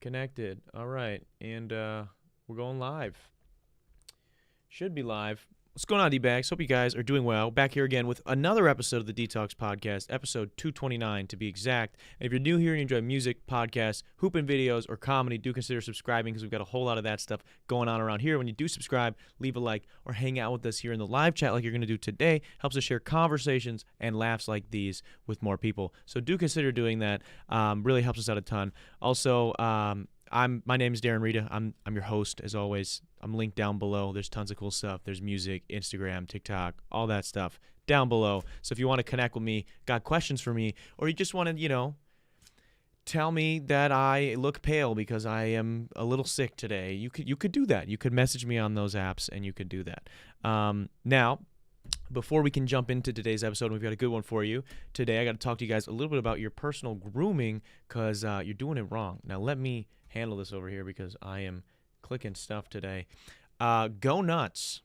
Connected. All right. And we're going live. Should be live. What's going on, D-Bags? Hope you guys are doing well. Back here again with another episode of the Detox Podcast, episode 229 to be exact. And if you're new here and you enjoy music, podcasts, hooping videos, or comedy, do consider subscribing because we've got a whole lot of that stuff going on around here. When you do subscribe, leave a like or hang out with us here in the live chat like you're going to do today. Helps us share conversations and laughs like these with more people. So do consider doing that. Really helps us out a ton. Also, my name is Darren Rita. I'm your host as always. I'm linked down below. There's tons of cool stuff. There's music, Instagram, TikTok, all that stuff down below. So if you want to connect with me, got questions for me, or you just want to, tell me that I look pale because I am a little sick today, you could do that. You could message me on those apps and you could do that. Now, before we can jump into today's episode, we've got a good one for you. Today, I got to talk to you guys a little bit about your personal grooming because you're doing it wrong. Now, let me handle this over here because I am clicking stuff today. Go Nutz,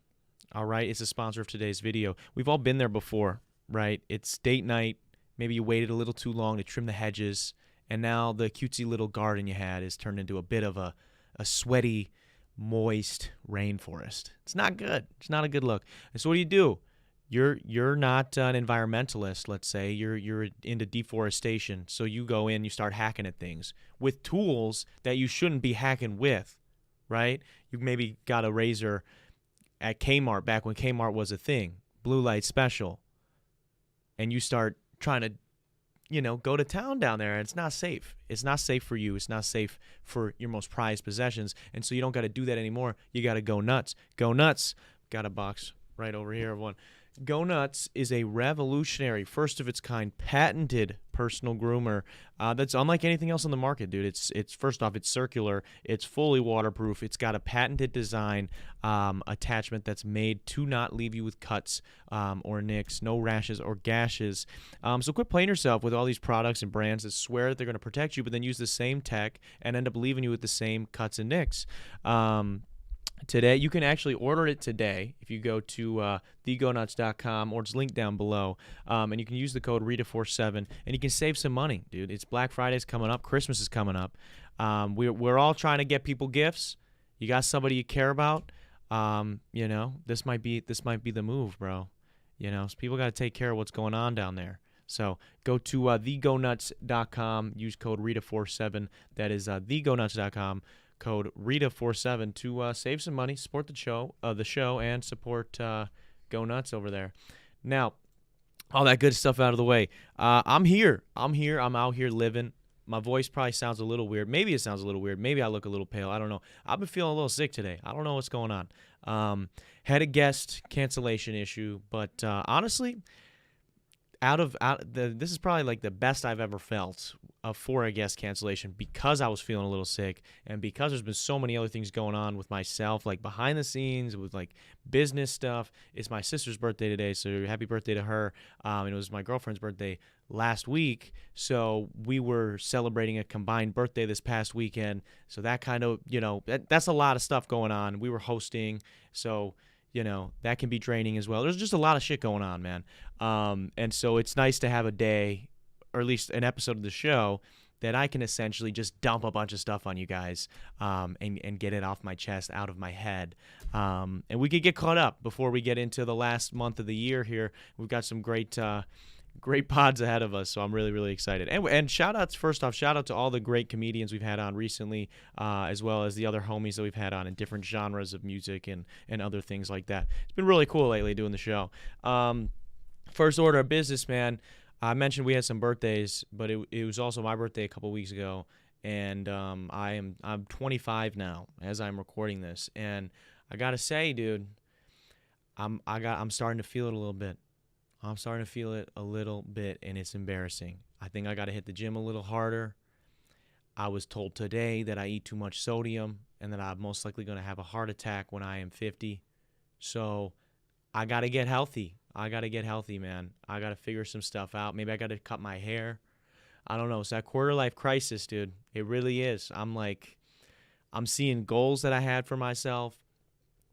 all right, it's a sponsor of today's video. We've all been there before, right? It's date night. Maybe you waited a little too long to trim the hedges, and now the cutesy little garden you had is turned into a bit of a sweaty, moist rainforest. It's not good. It's not a good look. And so what do? You're not an environmentalist, let's say. You're into deforestation. So you go in, you start hacking at things with tools that you shouldn't be hacking with, right? You maybe got a razor at Kmart back when Kmart was a thing, blue light special, and you start trying to go to town down there, and it's not safe. It's not safe for you. It's not safe for your most prized possessions, and so you don't got to do that anymore. You got to go nuts. Go Nutz. Got a box right over here of one. Go Nutz is a revolutionary, first of its kind, patented personal groomer that's unlike anything else on the market, dude. It's first off, it's circular, it's fully waterproof, it's got a patented design attachment that's made to not leave you with cuts or nicks, no rashes or gashes. So quit playing yourself with all these products and brands that swear that they're going to protect you, but then use the same tech and end up leaving you with the same cuts and nicks. Today, you can actually order it today if you go to thegonutz.com, or it's linked down below, and you can use the code Rita47, and you can save some money, dude. It's Black Friday's coming up. Christmas is coming up. We're all trying to get people gifts. You got somebody you care about, this might be the move, bro. So people got to take care of what's going on down there. So go to thegonutz.com, use code Rita47. That is thegonutz.com. Code Rita47 to save some money, support the show, and support Go Nutz over there. Now, all that good stuff out of the way. I'm here. I'm out here living. My voice probably sounds a little weird. Maybe it sounds a little weird. Maybe I look a little pale. I don't know. I've been feeling a little sick today. I don't know what's going on. Had a guest cancellation issue, but honestly, this is probably like the best I've ever felt for a guest cancellation because I was feeling a little sick and because there's been so many other things going on with myself, like behind the scenes with like business stuff. It's my sister's birthday today, so happy birthday to her. And it was my girlfriend's birthday last week, so we were celebrating a combined birthday this past weekend. So that kind of, that's a lot of stuff going on. We were hosting, so that can be draining as well. There's just a lot of shit going on, man. And so it's nice to have a day, or at least an episode of the show, that I can essentially just dump a bunch of stuff on you guys and get it off my chest, out of my head. And we could get caught up before we get into the last month of the year here. We've got some great pods ahead of us, so I'm really, really excited. And shout-outs, first off, shout-out to all the great comedians we've had on recently, as well as the other homies that we've had on in different genres of music and other things like that. It's been really cool lately doing the show. First order of business, man. I mentioned we had some birthdays, but it was also my birthday a couple weeks ago, and I'm 25 now as I'm recording this, and I gotta say, dude, I'm starting to feel it a little bit. I'm starting to feel it a little bit, and it's embarrassing. I think I got to hit the gym a little harder. I was told today that I eat too much sodium and that I'm most likely going to have a heart attack when I am 50. So I got to get healthy. I got to get healthy, man. I got to figure some stuff out. Maybe I got to cut my hair. I don't know. It's that quarter life crisis, dude. It really is. I'm seeing goals that I had for myself,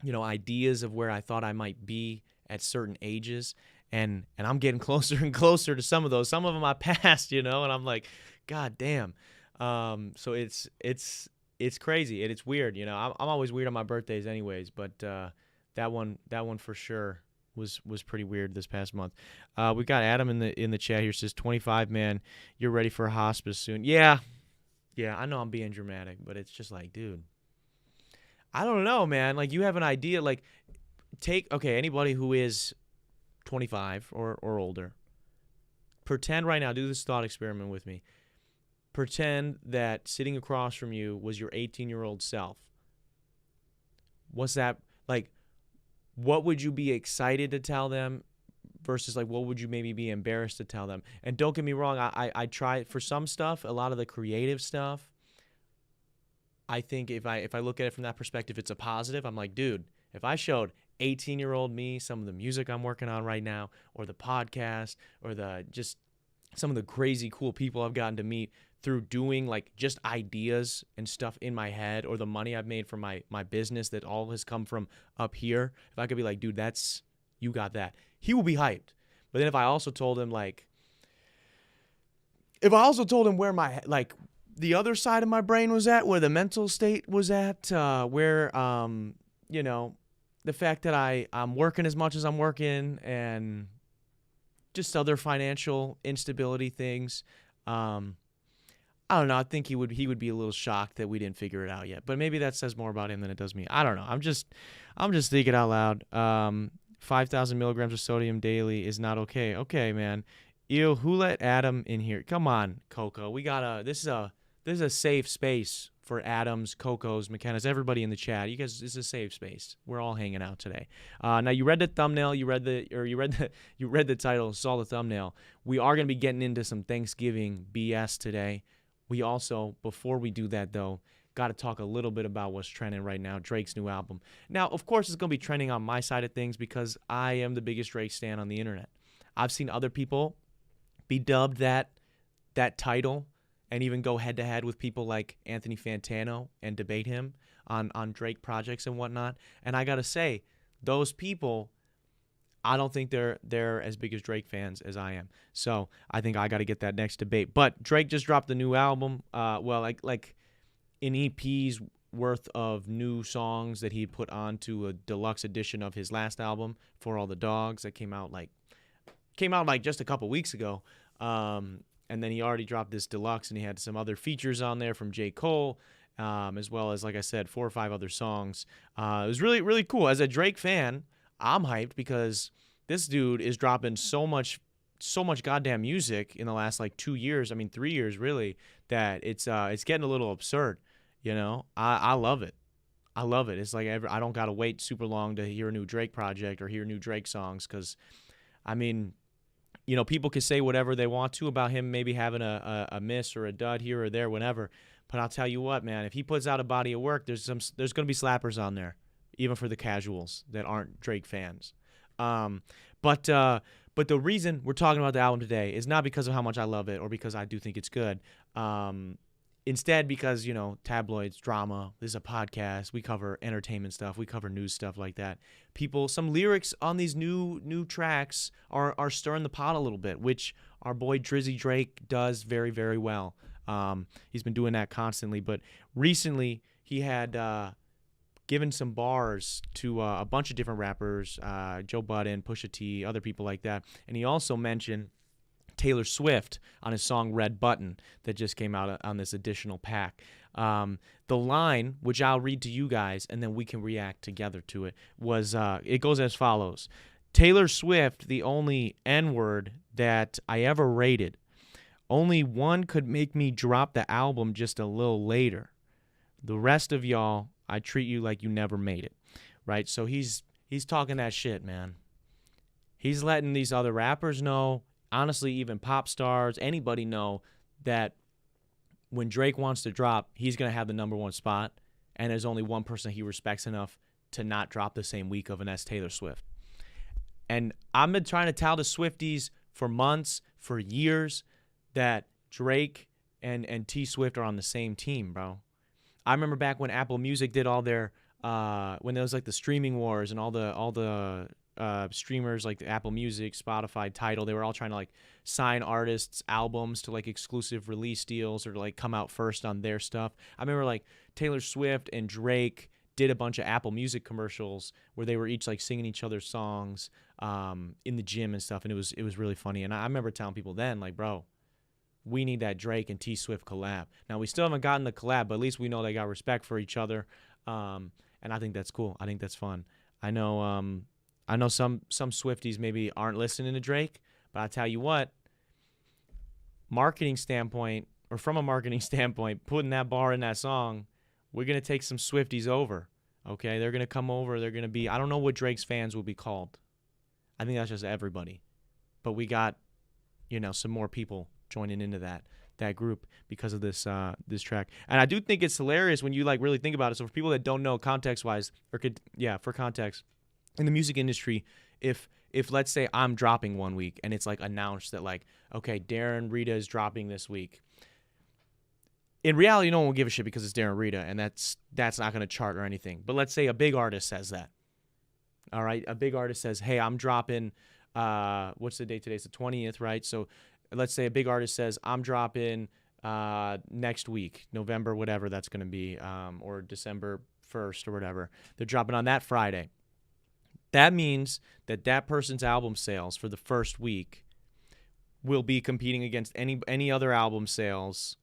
ideas of where I thought I might be at certain ages. And I'm getting closer and closer to some of those. Some of them I passed, and I'm like, God damn. So it's it's crazy and it's weird. You know, I'm always weird on my birthdays, anyways. But that one for sure was pretty weird this past month. We got Adam in the chat here, says 25, man, you're ready for a hospice soon. Yeah, I know I'm being dramatic, but it's just like, dude, I don't know, man. Like, you have an idea, like, anybody who is 25 or older, pretend right now, do this thought experiment with me. Pretend that sitting across from you was your 18-year-old self. What's that, like, what would you be excited to tell them versus, like, what would you maybe be embarrassed to tell them? And don't get me wrong, I try, for some stuff, a lot of the creative stuff, I think if I look at it from that perspective, it's a positive. I'm like, dude, if I showed 18-year-old me some of the music I'm working on right now, or the podcast, or just some of the crazy cool people I've gotten to meet through doing, like, just ideas and stuff in my head, or the money I've made from my business that all has come from up here, if I could be like, dude, you got that, he will be hyped. But then if I also told him where my, like, the other side of my brain was at, where the mental state was at, where, you know, the fact that I'm working as much as I'm working, and just other financial instability things, I don't know. I think he would be a little shocked that we didn't figure it out yet. But maybe that says more about him than it does me. I don't know. I'm just thinking out loud. 5,000 milligrams of sodium daily is not okay. Okay, man. Ew, who let Adam in here? Come on, Coco. This is a safe space for Adams, Cocos, McKenna's, everybody in the chat. You guys, this is a safe space. We're all hanging out today. Now, you read the thumbnail, you read the title, saw the thumbnail. We are going to be getting into some Thanksgiving BS today. We also, before we do that, though, got to talk a little bit about what's trending right now, Drake's new album. Now, of course, it's going to be trending on my side of things because I am the biggest Drake stan on the internet. I've seen other people be dubbed that title and even go head-to-head with people like Anthony Fantano and debate him on Drake projects and whatnot. And I got to say, those people, I don't think they're as big as Drake fans as I am. So I think I got to get that next debate. But Drake just dropped a new album. Like an EP's worth of new songs that he put onto a deluxe edition of his last album, For All the Dogs, that came out like just a couple weeks ago. And then he already dropped this deluxe, and he had some other features on there from J. Cole, as well as, like I said, 4 or 5 other songs. It was really, really cool. As a Drake fan, I'm hyped because this dude is dropping so much goddamn music in the last, like, 2 years. I mean, 3 years, really, that it's getting a little absurd. You know, I love it. I love it. It's like I don't got to wait super long to hear a new Drake project or hear new Drake songs because, I mean, you know, people can say whatever they want to about him maybe having a miss or a dud here or there, whenever. But I'll tell you what, man, if he puts out a body of work, there's going to be slappers on there, even for the casuals that aren't Drake fans. But the reason we're talking about the album today is not because of how much I love it or because I do think it's good. Instead, because, you know, tabloids, drama, this is a podcast, we cover entertainment stuff, we cover news stuff like that. Some lyrics on these new tracks are stirring the pot a little bit, which our boy Drizzy Drake does very, very well. He's been doing that constantly, but recently he had given some bars to a bunch of different rappers, Joe Budden, Pusha T, other people like that, and he also mentioned Taylor Swift on his song Red Button that just came out on this additional pack. The line, which I'll read to you guys and then we can react together to it, was it goes as follows. Taylor Swift, the only N-word that I ever rated. Only one could make me drop the album just a little later. The rest of y'all, I treat you like you never made it. Right? So he's talking that shit, man. He's letting these other rappers know, honestly, even pop stars, anybody know that when Drake wants to drop, he's going to have the number one spot, and there's only one person he respects enough to not drop the same week of, and that's Taylor Swift. And I've been trying to tell the Swifties for months, for years, that Drake and T Swift are on the same team, bro. I remember back when Apple Music did all their when there was like the streaming wars and all the streamers like the Apple Music, Spotify, Tidal. They were all trying to like sign artists' albums to like exclusive release deals or to like come out first on their stuff. I remember like Taylor Swift and Drake did a bunch of Apple Music commercials where they were each like singing each other's songs in the gym and stuff, and it was really funny. And I remember telling people then, like, bro, we need that Drake and T Swift collab. Now we still haven't gotten the collab, but at least we know they got respect for each other, and I think that's cool. I think that's fun. I know some Swifties maybe aren't listening to Drake, but I tell you what, marketing standpoint, or from a marketing standpoint, putting that bar in that song, we're going to take some Swifties over, okay? They're going to come over. They're going to be, I don't know what Drake's fans will be called. I think that's just everybody. But we got, some more people joining into that group because of this track. And I do think it's hilarious when you, like, really think about it. So for people that don't know context-wise, for context, in the music industry, if let's say I'm dropping one week and it's, like, announced that, like, okay, Darren, Rita is dropping this week, in reality, no one will give a shit because it's Darren Rita, and that's not going to chart or anything. But let's say a big artist says that. All right? A big artist says, hey, I'm dropping, what's the date today? It's the 20th, right? So let's say a big artist says, I'm dropping next week, November, whatever that's going to be, or December 1st or whatever. They're dropping on that Friday. That means that person's album sales for the first week will be competing against any other album sales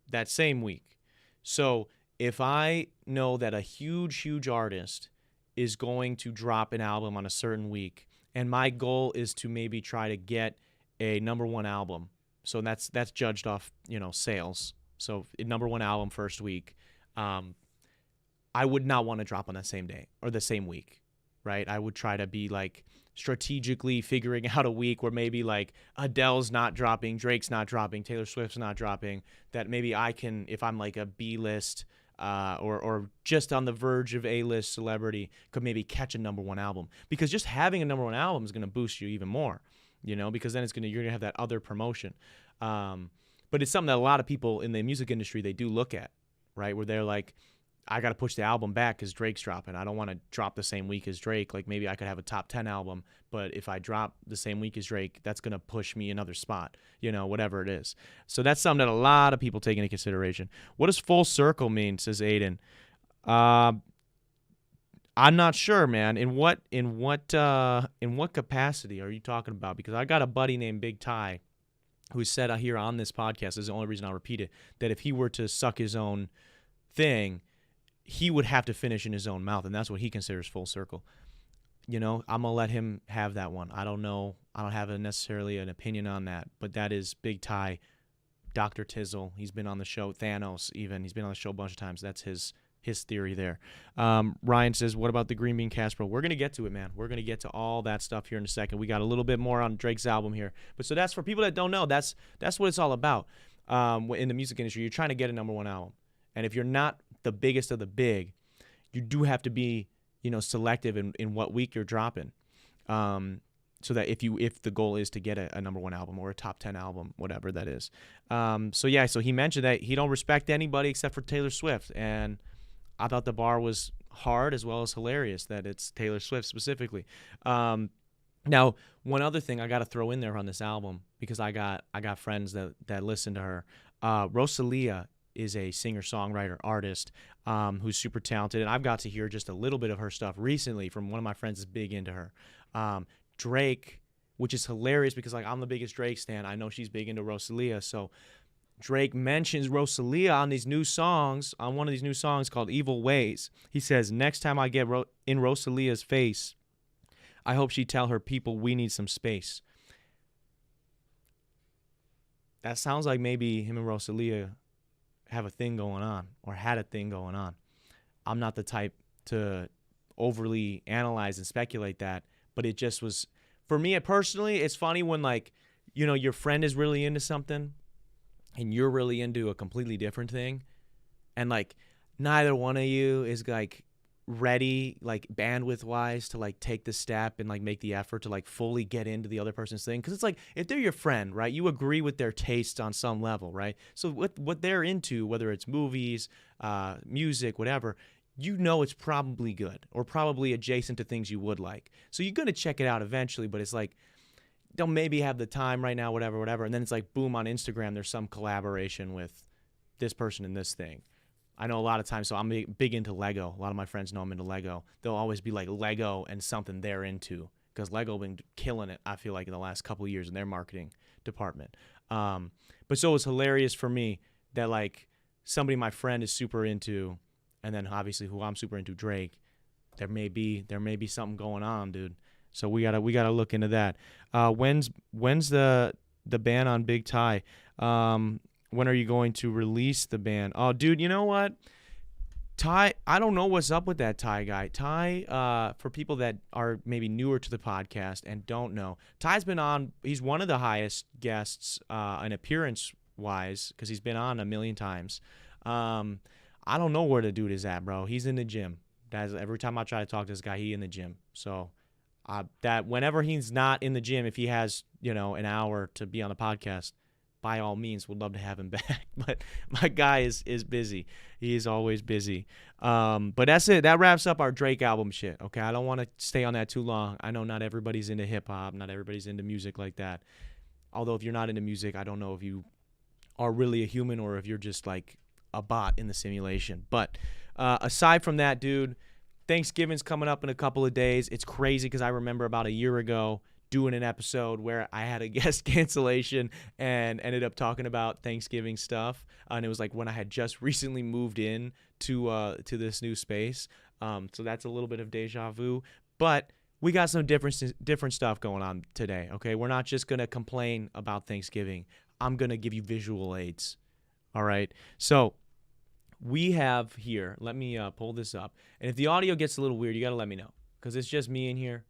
that same week. So if I know that a huge artist is going to drop an album on a certain week, and my goal is to maybe try to get a number one album, so that's judged off sales. So number one album first week, I would not want to drop on that same day or the same week, right? I would try to be like strategically figuring out a week where maybe like Adele's not dropping, Drake's not dropping, Taylor Swift's not dropping, that maybe I can, if I'm like a B-list or just on the verge of A-list celebrity, could maybe catch a number one album. Because just having a number one album is going to boost you even more, because then you're going to have that other promotion. But it's something that a lot of people in the music industry, they do look at, right? Where they're like, I got to push the album back because Drake's dropping. I don't want to drop the same week as Drake. Like maybe I could have a top 10 album, but if I drop the same week as Drake, that's going to push me another spot, whatever it is. So that's something that a lot of people take into consideration. What does full circle mean, says Aiden? I'm not sure, man. In what capacity are you talking about? Because I got a buddy named Big Ty who said here on this podcast, this is the only reason I'll repeat it, that if he were to suck his own thing, he would have to finish in his own mouth, and that's what he considers full circle. I'm going to let him have that one. I don't know. I don't have necessarily an opinion on that, but that is Big Ty, Dr. Tizzle. He's been on the show. Thanos, even. He's been on the show a bunch of times. That's his theory there. Ryan says, what about the Green Bean Casserole? We're going to get to it, man. We're going to get to all that stuff here in a second. We got a little bit more on Drake's album here. But so that's for people that don't know, that's what it's all about in the music industry. You're trying to get a number one album. And if you're not the biggest of the big, you do have to be, selective in what week you're dropping. So that if the goal is to get a number one album or a top 10 album, whatever that is. So he mentioned that he don't respect anybody except for Taylor Swift. And I thought the bar was hard as well as hilarious that it's Taylor Swift specifically. Now, one other thing I got to throw in there on this album, because I got friends that listen to her. Rosalia is a singer-songwriter artist who's super talented, and I've got to hear just a little bit of her stuff recently from one of my friends that's big into her. Drake, which is hilarious because like I'm the biggest Drake stan. I know she's big into Rosalia, so Drake mentions Rosalia on these new songs, on one of these new songs called Evil Ways. He says, next time I get in Rosalia's face, I hope she tell her people we need some space. That sounds like maybe him and Rosalia have a thing going on or had a thing going on. I'm not the type to overly analyze and speculate that, but it just was, for me personally, it's funny when like, your friend is really into something and you're really into a completely different thing, and like neither one of you is like ready, like bandwidth wise, to like take the step and like make the effort to like fully get into the other person's thing. Because it's like, if they're your friend, right, you agree with their tastes on some level, right? So what they're into, whether it's movies, music, whatever, you know it's probably good or probably adjacent to things you would like. So you're going to check it out eventually, but it's like, don't maybe have the time right now, whatever. And then it's like, boom, on Instagram, there's some collaboration with this person and this thing. I know a lot of times, so I'm big into Lego. A lot of my friends know I'm into Lego. They'll always be like Lego and something they're into because Lego been killing it, I feel like, in the last couple of years in their marketing department. But so it's hilarious for me that like somebody my friend is super into, and then obviously who I'm super into, Drake, there may be something going on, dude. So we gotta look into that. When's the ban on Big Ty? When are you going to release the ban? Oh, dude, you know what? Ty, I don't know what's up with that Ty guy. Ty, for people that are maybe newer to the podcast and don't know, Ty's been on. He's one of the highest guests in appearance-wise because he's been on a million times. I don't know where the dude is at, bro. He's in the gym. Every time I try to talk to this guy, he in the gym. So that whenever he's not in the gym, if he has an hour to be on the podcast, by all means, would love to have him back. But my guy is busy. He is always busy. But that's it. That wraps up our Drake album shit. Okay, I don't want to stay on that too long. I know not everybody's into hip hop. Not everybody's into music like that. Although if you're not into music, I don't know if you are really a human or if you're just like a bot in the simulation. But aside from that, dude, Thanksgiving's coming up in a couple of days. It's crazy because I remember about a year ago doing an episode where I had a guest cancellation and ended up talking about Thanksgiving stuff. And it was like when I had just recently moved in to this new space. So that's a little bit of deja vu. But we got some different stuff going on today, okay? We're not just going to complain about Thanksgiving. I'm going to give you visual aids, all right? So we have here, let me pull this up. And if the audio gets a little weird, you got to let me know because it's just me in here.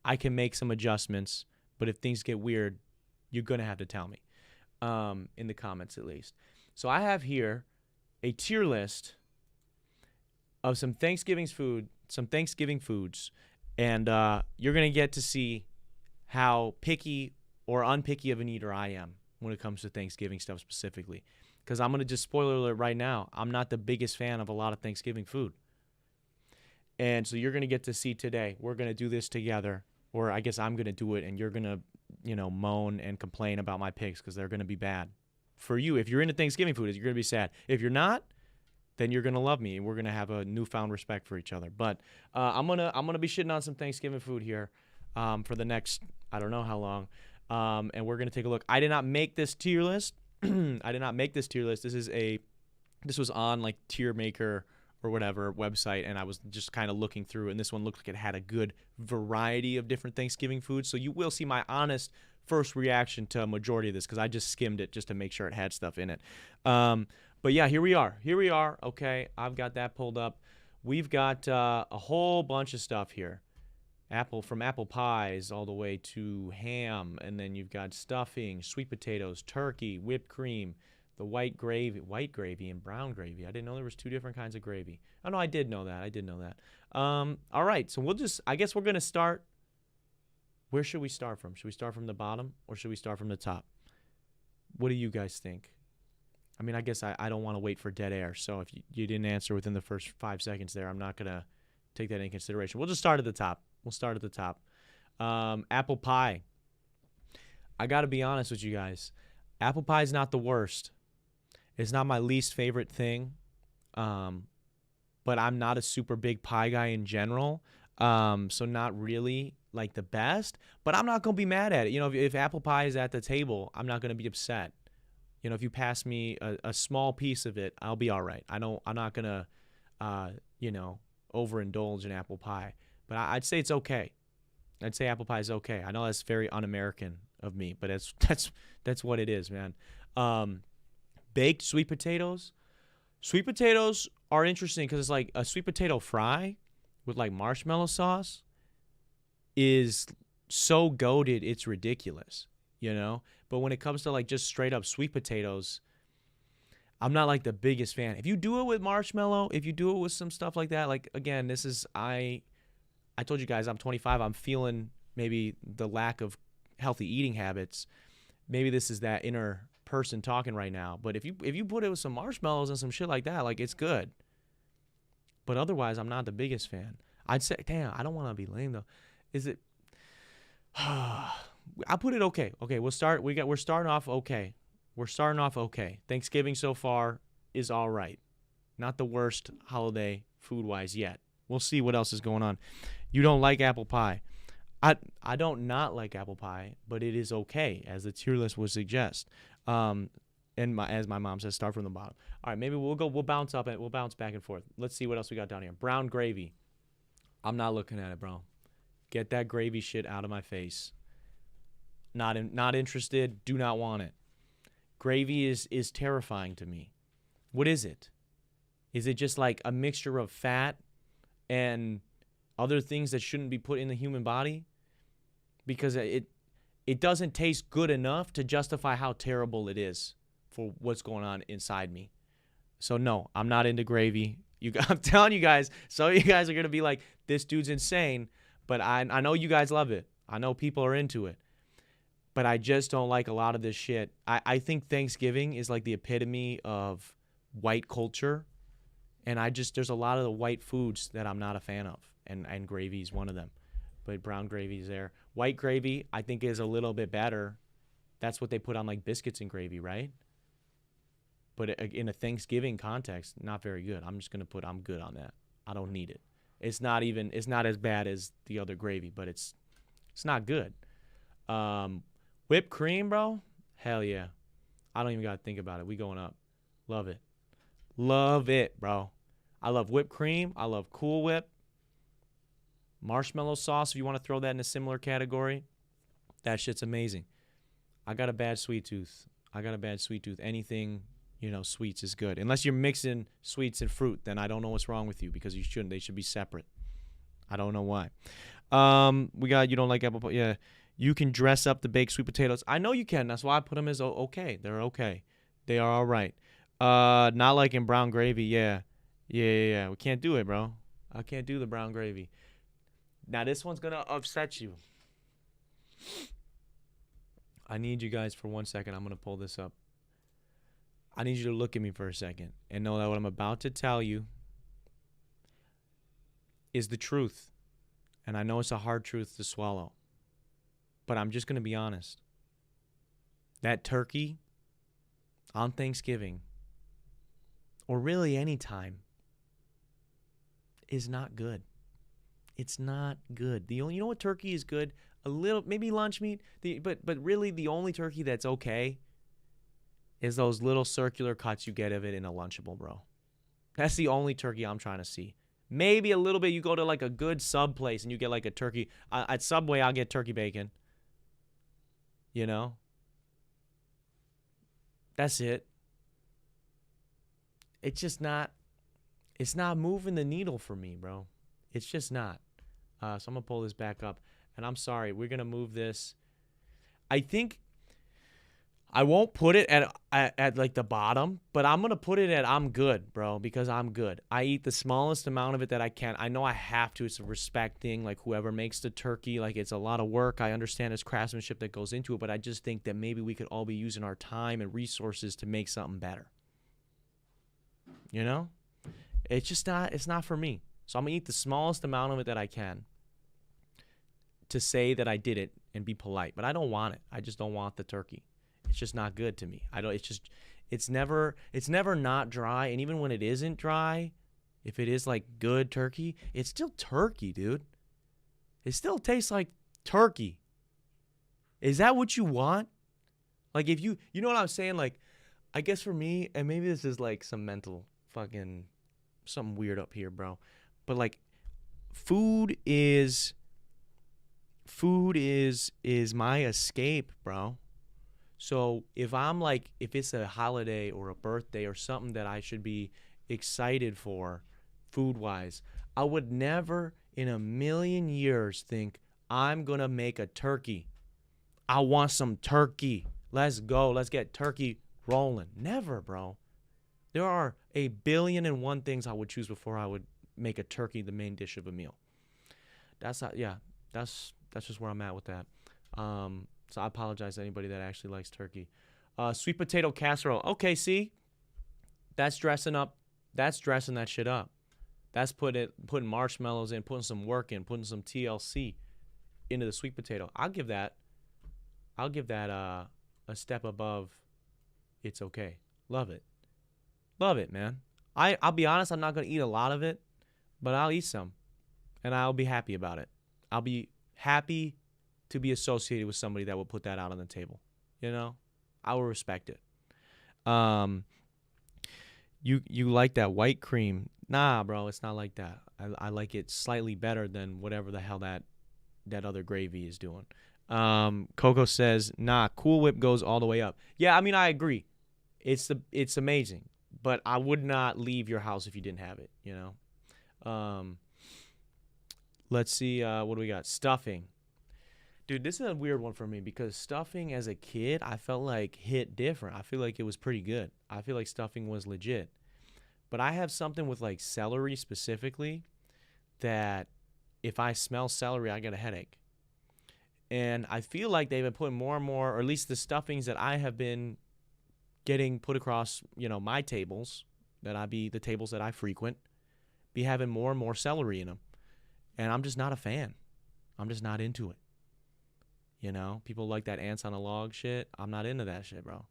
I can make some adjustments, but if things get weird, you're going to have to tell me in the comments at least. So I have here a tier list of some Thanksgiving foods, and you're going to get to see how picky or unpicky of an eater I am when it comes to Thanksgiving stuff specifically. Because I'm going to just spoiler alert right now, I'm not the biggest fan of a lot of Thanksgiving food. And so you're going to get to see today. We're going to do this together, or I guess I'm going to do it, and you're going to, moan and complain about my picks because they're going to be bad. For you, if you're into Thanksgiving food, you're going to be sad. If you're not, then you're going to love me, and we're going to have a newfound respect for each other. But I'm gonna be shitting on some Thanksgiving food here for the next, I don't know how long, and we're going to take a look. I did not make this tier list. This was on like Tier Maker or whatever website, and I was just kind of looking through, and this one looked like it had a good variety of different Thanksgiving foods. So you will see my honest first reaction to a majority of this because I just skimmed it just to make sure it had stuff in it. But yeah, here we are. Okay, I've got that pulled up. We've got a whole bunch of stuff here. From apple pies all the way to ham, and then you've got stuffing, sweet potatoes, turkey, whipped cream, the white gravy and brown gravy. I didn't know there was two different kinds of gravy. Oh, no, I did know that. All right, so I guess we're going to start. Where should we start from? Should we start from the bottom or should we start from the top? What do you guys think? I mean, I guess I don't want to wait for dead air. So if you didn't answer within the first 5 seconds there, I'm not going to take that into consideration. We'll just start at the top. Apple pie. I got to be honest with you guys. Apple pie is not the worst. It's not my least favorite thing, but I'm not a super big pie guy in general, so not really like the best, but I'm not going to be mad at it. If apple pie is at the table, I'm not going to be upset. If you pass me a small piece of it, I'll be all right. I'm not going to, overindulge in apple pie, but I'd say it's okay. I'd say apple pie is okay. I know that's very un-American of me, but that's what it is, man. Baked sweet potatoes. Sweet potatoes are interesting because it's like a sweet potato fry with like marshmallow sauce is so goated, it's ridiculous, But when it comes to like just straight up sweet potatoes, I'm not like the biggest fan. If you do it with marshmallow, if you do it with some stuff like that, like again, I told you guys I'm 25. I'm feeling maybe the lack of healthy eating habits. Maybe this is that inner person talking right now. But if you put it with some marshmallows and some shit like that, like it's good. But otherwise, I'm not the biggest fan. I'd say, damn, I don't want to be lame though. Is it? I'll put it okay. Okay, we're starting off okay. We're starting off okay. Thanksgiving so far is all right. Not the worst holiday food-wise yet. We'll see what else is going on. You don't like apple pie. I don't not like apple pie, but it is okay, as the tier list would suggest. And as my mom says, start from the bottom. All right, maybe we'll bounce up and we'll bounce back and forth. Let's see what else we got down here. Brown gravy. I'm not looking at it, bro. Get that gravy shit out of my face. Not interested. Do not want it. Gravy is terrifying to me. What is it? Is it just like a mixture of fat and other things that shouldn't be put in the human body? Because it doesn't taste good enough to justify how terrible it is for what's going on inside me. So no, I'm not into gravy. I'm telling you guys, some of you guys are going to be like, this dude's insane, but I know you guys love it. I know people are into it. But I just don't like a lot of this shit. I think Thanksgiving is like the epitome of white culture. And there's a lot of the white foods that I'm not a fan of. And gravy is one of them. But brown gravy is there. White gravy, I think, is a little bit better. That's what they put on like biscuits and gravy, right? But in a Thanksgiving context, not very good. I'm just going to put I'm good on that. I don't need it. It's not as bad as the other gravy, but it's not good. Whipped cream, bro? Hell yeah. I don't even got to think about it. We going up. Love it. Love it, bro. I love whipped cream. I love Cool Whip. Marshmallow sauce, if you want to throw that in a similar category. That shit's amazing. I got a bad sweet tooth. Anything, sweets is good. Unless you're mixing sweets and fruit, then I don't know what's wrong with you because you shouldn't. They should be separate. I don't know why. We got you don't like apple pie. Yeah. You can dress up the baked sweet potatoes. I know you can. That's why I put them as okay. They're okay. They are all right. Not liking brown gravy. Yeah. We can't do it, bro. I can't do the brown gravy. Now, this one's going to upset you. I need you guys for 1 second. I'm going to pull this up. I need you to look at me for a second and know that what I'm about to tell you is the truth. And I know it's a hard truth to swallow. But I'm just going to be honest. That turkey on Thanksgiving, or really any time, is not good. It's not good. You know what turkey is good? A little, maybe lunch meat. But really the only turkey that's okay is those little circular cuts you get of it in a Lunchable, bro. That's the only turkey I'm trying to see. Maybe a little bit. You go to like a good sub place and you get like a turkey. At Subway, I'll get turkey bacon. That's it. It's just not. It's not moving the needle for me, bro. It's just not. So I'm going to pull this back up. And I'm sorry. We're going to move this. I think I won't put it at like the bottom, but I'm going to put it at I'm good, bro, because I'm good. I eat the smallest amount of it that I can. I know I have to. It's a respect thing. Like whoever makes the turkey, like it's a lot of work. I understand it's craftsmanship that goes into it, but I just think that maybe we could all be using our time and resources to make something better. It's just not, it's not for me. So I'm going to eat the smallest amount of it that I can to say that I did it and be polite. But I don't want it. I just don't want the turkey. It's just not good to me. It's never not dry. And even when it isn't dry, if it is like good turkey, it's still turkey, dude. It still tastes like turkey. Is that what you want? Like if you know what I'm saying? Like, I guess for me, and maybe this is like some mental fucking something weird up here, bro. But like food is my escape, bro. So if it's a holiday or a birthday or something that I should be excited for food-wise, I would never in a million years think I'm going to make a turkey. I want some turkey. Let's go. Let's get turkey rolling. Never, bro. There are 1,000,000,001 things I would choose before I would make a turkey the main dish of a meal. That's just where I'm at with that. So I apologize to anybody that actually likes turkey. Sweet potato casserole. Okay, see? That's dressing that shit up. That's putting marshmallows in, putting some work in, putting some TLC into the sweet potato. I'll give that a step above. It's okay. Love it. Love it, man. I'll be honest, I'm not going to eat a lot of it, but I'll eat some, and I'll be happy about it. I'll be happy to be associated with somebody that will put that out on the table. You know? I will respect it. You like that white cream. Nah, bro, it's not like that. I like it slightly better than whatever the hell that other gravy is doing. Coco says, nah, Cool Whip goes all the way up. Yeah, I mean, I agree. It's amazing. But I would not leave your house if you didn't have it, you know? Let's see, what do we got? Stuffing. Dude, this is a weird one for me because stuffing as a kid, I felt like hit different. I feel like it was pretty good. I feel like stuffing was legit. But I have something with like celery specifically that if I smell celery, I get a headache. And I feel like they've been putting more and more, or at least the stuffings that I have been getting put across, my tables, the tables that I frequent, be having more and more celery in them. And I'm just not a fan. I'm just not into it. People like that ants on a log shit. I'm not into that shit, bro.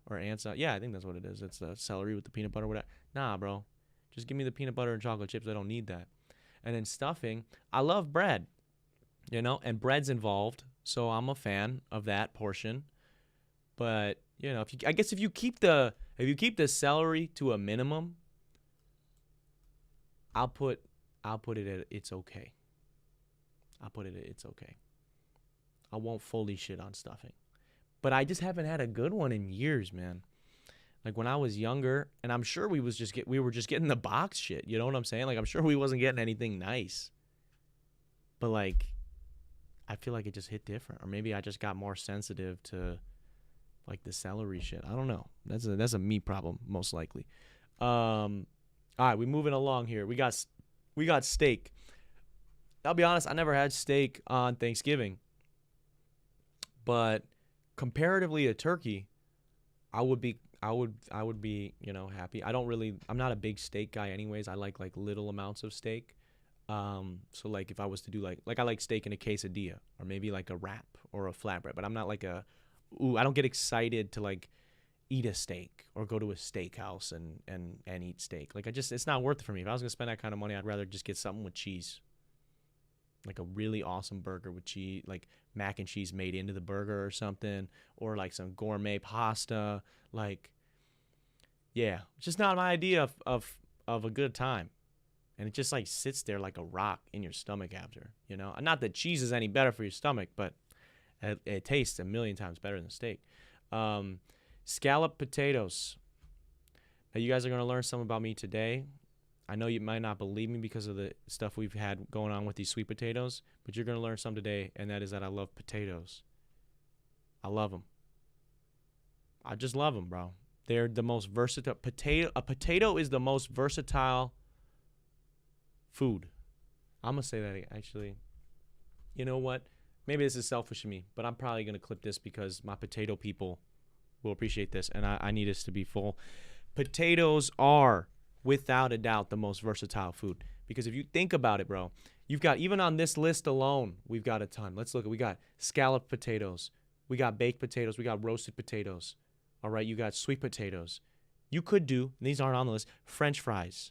Or ants on, yeah, I think that's what it is. It's the celery with the peanut butter, whatever. Nah, bro. Just give me the peanut butter and chocolate chips. I don't need that. And then stuffing, I love bread, and bread's involved. So I'm a fan of that portion. But, if you keep the celery to a minimum, I'll put it at it's okay. I'll put it at it's okay. I won't fully shit on stuffing. But I just haven't had a good one in years, man. Like when I was younger, and I'm sure we were just getting the box shit. You know what I'm saying? Like I'm sure we wasn't getting anything nice. But like I feel like it just hit different, or maybe I just got more sensitive to like the celery shit. I don't know. That's a me problem most likely. All right, we moving along here. We got steak. I'll be honest, I never had steak on Thanksgiving. But comparatively to turkey, I would be happy. I'm not a big steak guy anyways. I like little amounts of steak. So like if I was to do like I like steak in a quesadilla or maybe like a wrap or a flatbread, but I'm not like I don't get excited to like eat a steak or go to a steakhouse and eat steak. Like it's not worth it for me. If I was gonna spend that kind of money, I'd rather just get something with cheese. Like a really awesome burger with cheese, like mac and cheese made into the burger or something, or like some gourmet pasta. Like, yeah, it's just not my idea of a good time. And it just like sits there like a rock in your stomach after, Not that cheese is any better for your stomach, but it tastes a million times better than steak. Scalloped potatoes. Now, you guys are going to learn something about me today. I know you might not believe me because of the stuff we've had going on with these sweet potatoes, but you're going to learn something today, and that is that I love potatoes. I love them. I just love them, bro. They're the most versatile. A potato is the most versatile food. I'm going to say that actually. You know what? Maybe this is selfish of me, but I'm probably going to clip this because my potato people will appreciate this, and I need this to be full. Potatoes are, without a doubt, the most versatile food. Because if you think about it, bro, you've got, even on this list alone, we've got a ton. Let's look. We got scalloped potatoes. We got baked potatoes. We got roasted potatoes. All right, you got sweet potatoes. You could do, these aren't on the list, French fries.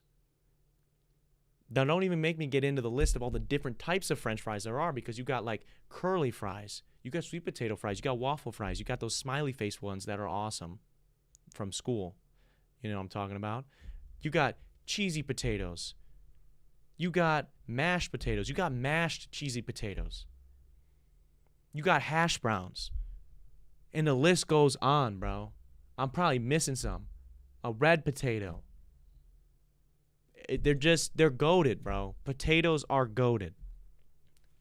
Now, don't even make me get into the list of all the different types of French fries there are, because you got like curly fries. You got sweet potato fries. You got waffle fries. You got those smiley face ones that are awesome from school. You know what I'm talking about? You got cheesy potatoes. You got mashed potatoes. You got mashed cheesy potatoes. You got hash browns. And the list goes on, bro. I'm probably missing some. A red potato. They're goated, bro. Potatoes are goated.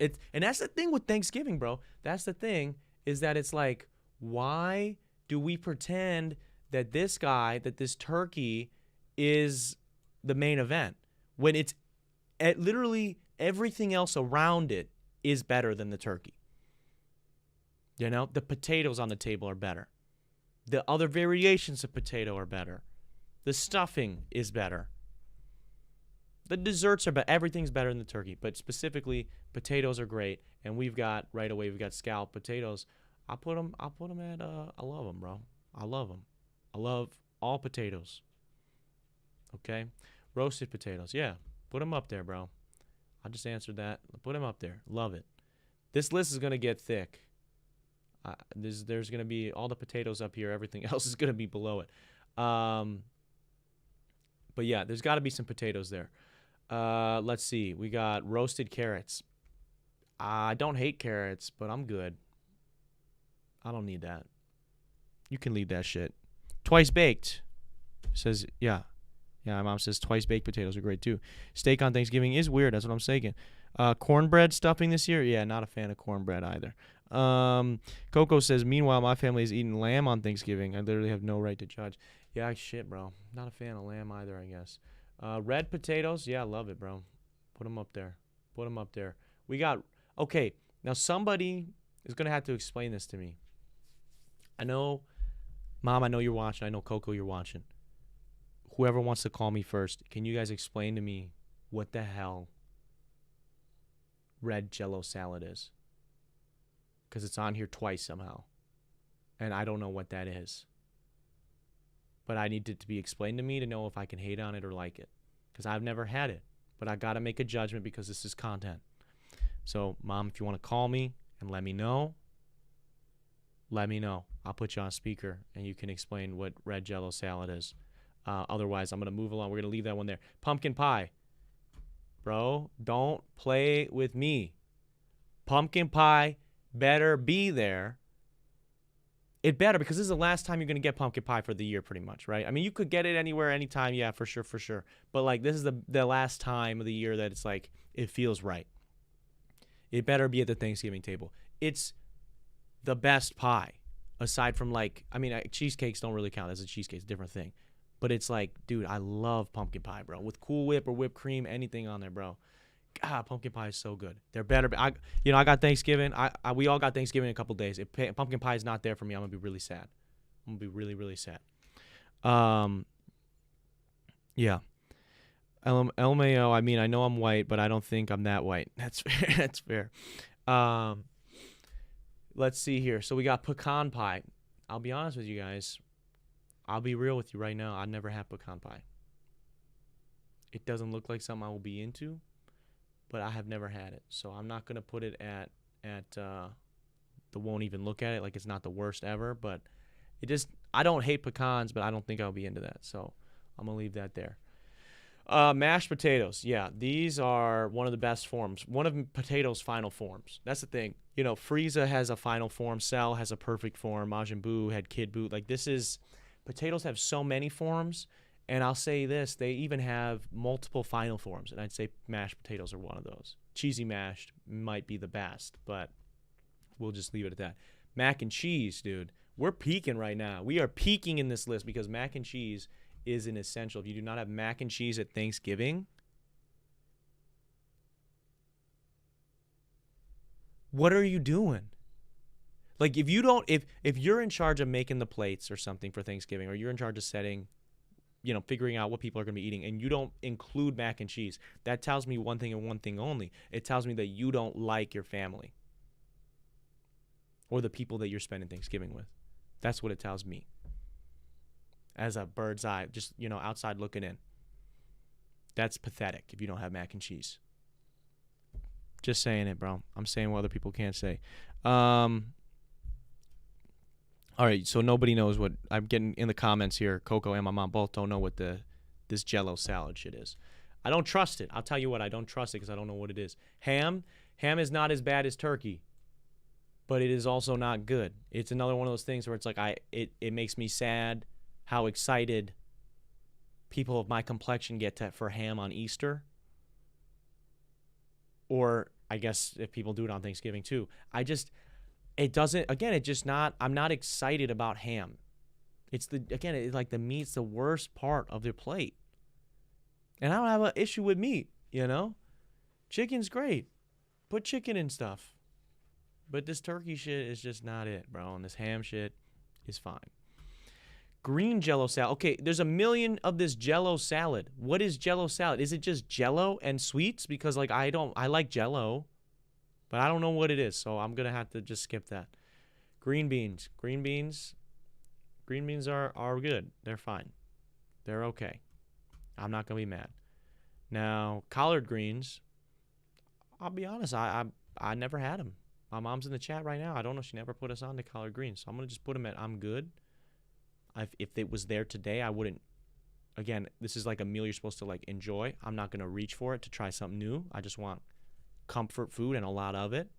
And that's the thing with Thanksgiving, bro. That's the thing, is that it's like, why do we pretend that this turkey is the main event when it's literally everything else around it is better than the turkey? The potatoes on the table are better. The other variations of potato are better. The stuffing is better. The desserts are better. Everything's better than the turkey, but specifically potatoes are great. And we've got scalloped potatoes. I'll put them at. I love them, bro. I love them. I love all potatoes. Okay, roasted potatoes. Yeah, put them up there, bro. I just answered that. Put them up there. Love it. This list is gonna get thick. There's gonna be all the potatoes up here. Everything else is gonna be below it. But yeah, there's got to be some potatoes there. Let's see. We got roasted carrots. I don't hate carrots, but I'm good. I don't need that. You can leave that shit. Twice baked. Says, yeah. Yeah, my mom says twice baked potatoes are great too. Steak on Thanksgiving is weird. That's what I'm saying. Cornbread stuffing this year? Yeah, not a fan of cornbread either. Coco says, meanwhile, my family is eating lamb on Thanksgiving. I literally have no right to judge. Yeah, shit, bro. Not a fan of lamb either, I guess. Red potatoes? Yeah, I love it, bro. Put them up there. Put them up there. We got, okay, now somebody is going to have to explain this to me. I know, Mom, I know you're watching. I know, Coco, you're watching. Whoever wants to call me first, can you guys explain to me what the hell red Jell-O salad is? Because it's on here twice somehow. And I don't know what that is. But I need it to be explained to me to know if I can hate on it or like it. Because I've never had it. But I got to make a judgment because this is content. So, Mom, if you want to call me and let me know, let me know. I'll put you on speaker and you can explain what red Jell-O salad is. Otherwise, I'm going to move along. We're going to leave that one there. Pumpkin pie. Bro, don't play with me. Pumpkin pie better be there. It better, because this is the last time you're going to get pumpkin pie for the year pretty much, right? I mean, you could get it anywhere, anytime, yeah, for sure. But, like, this is the last time of the year that it's like, it feels right. It better be at the Thanksgiving table. It's the best pie, aside from, like, I mean, cheesecakes don't really count as a cheesecake. It's a different thing. But it's like, dude, I love pumpkin pie, bro. With Cool Whip or whipped cream, anything on there, bro. God, pumpkin pie is so good. They're better. I got Thanksgiving. We all got Thanksgiving in a couple days. If pumpkin pie is not there for me, I'm going to be really sad. I'm going to be really, really sad. Yeah. LMAO, I mean, I know I'm white, but I don't think I'm that white. That's fair. That's fair. Let's see here. So we got pecan pie. I'll be honest with you guys. I'll be real with you right now. I never had pecan pie. It doesn't look like something I will be into, but I have never had it. So I'm not going to put it at the won't even look at it. Like, it's not the worst ever, but I don't hate pecans, but I don't think I'll be into that. So I'm going to leave that there. Mashed potatoes. Yeah, these are one of the best forms. One of potatoes' final forms. That's the thing. You know, Frieza has a final form. Cell has a perfect form. Majin Buu had Kid Buu. Like, potatoes have so many forms. And I'll say this, they even have multiple final forms, and I'd say mashed potatoes are one of those. Cheesy mashed might be the best, but we'll just leave it at that. Mac and cheese, dude. We're peaking right now. We are peaking in this list because mac and cheese is an essential. If you do not have mac and cheese at Thanksgiving, what are you doing? Like, if you're in charge of making the plates or something for Thanksgiving, or you're in charge of setting, figuring out what people are going to be eating, and you don't include mac and cheese, that tells me one thing and one thing only. It tells me that you don't like your family or the people that you're spending Thanksgiving with. That's what it tells me as a bird's eye, just, outside looking in. That's pathetic if you don't have mac and cheese. Just saying it, bro. I'm saying what other people can't say. All right, so nobody knows what I'm getting in the comments here. Coco and my mom both don't know what this Jell-O salad shit is. I don't trust it. I'll tell you what, I don't trust it because I don't know what it is. Ham is not as bad as turkey, but it is also not good. It's another one of those things where it's like it makes me sad how excited people of my complexion get for ham on Easter. Or I guess if people do it on Thanksgiving too. It doesn't, again, I'm not excited about ham. It's like the meat's the worst part of their plate. And I don't have an issue with meat, Chicken's great. Put chicken in stuff. But this turkey shit is just not it, bro. And this ham shit is fine. Green Jello salad. Okay, there's a million of this Jello salad. What is Jello salad? Is it just Jello and sweets? Because like I like Jello, but I don't know what it is, so I'm gonna have to just skip that. Green beans. Green beans are good. They're fine. They're okay. I'm not gonna be mad. Now collard greens. I'll be honest. I never had them. My mom's in the chat right now. I don't know. She never put us on to collard greens, so I'm gonna just put them at I'm good. If it was there today, I wouldn't. Again, this is like a meal you're supposed to like enjoy. I'm not gonna reach for it to try something new. I just want comfort food and a lot of it.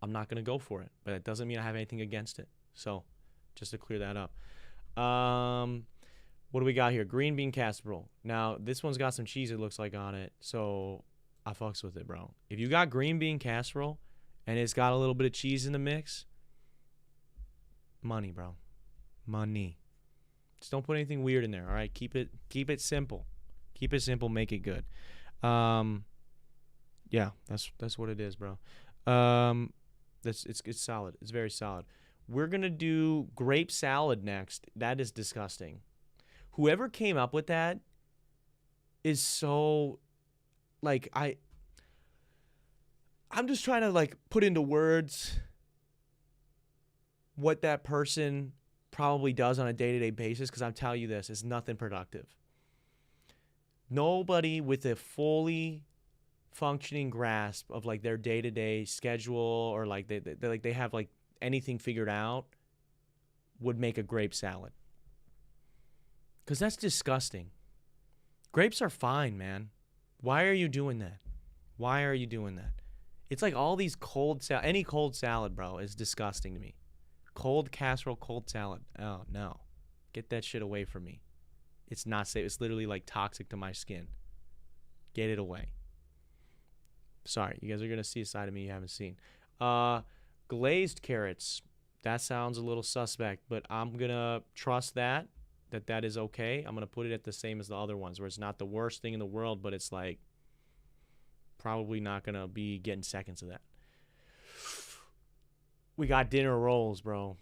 I'm not gonna go for it, but it doesn't mean I have anything against it. So, just to clear that up. What do we got here? Green bean casserole. Now this one's got some cheese. It looks like on it, so I fucks with it, bro. If you got green bean casserole and it's got a little bit of cheese in the mix, money, bro. Money. Just don't put anything weird in there. All right, keep it simple. Keep it simple. Make it good. Yeah, that's what it is, bro. It's solid. It's very solid. We're gonna do grape salad next. That is disgusting. Whoever came up with that is so like I'm just trying to like put into words what that person probably does on a day-to-day basis, because I'm telling you this, it's nothing productive. Nobody with a fully functioning grasp of like their day-to-day schedule or like they have like anything figured out would make a grape salad. Because that's disgusting. Grapes are fine, man. Why are you doing that? Why are you doing that? It's like all these any cold salad, bro, is disgusting to me. Cold casserole, cold salad. Oh, no. Get that shit away from me. It's not safe. It's literally like toxic to my skin. Get it away. Sorry, you guys are going to see a side of me you haven't seen. Glazed carrots. That sounds a little suspect, but I'm going to trust that is okay. I'm going to put it at the same as the other ones, where it's not the worst thing in the world, but it's like probably not going to be getting seconds of that. We got dinner rolls, bro.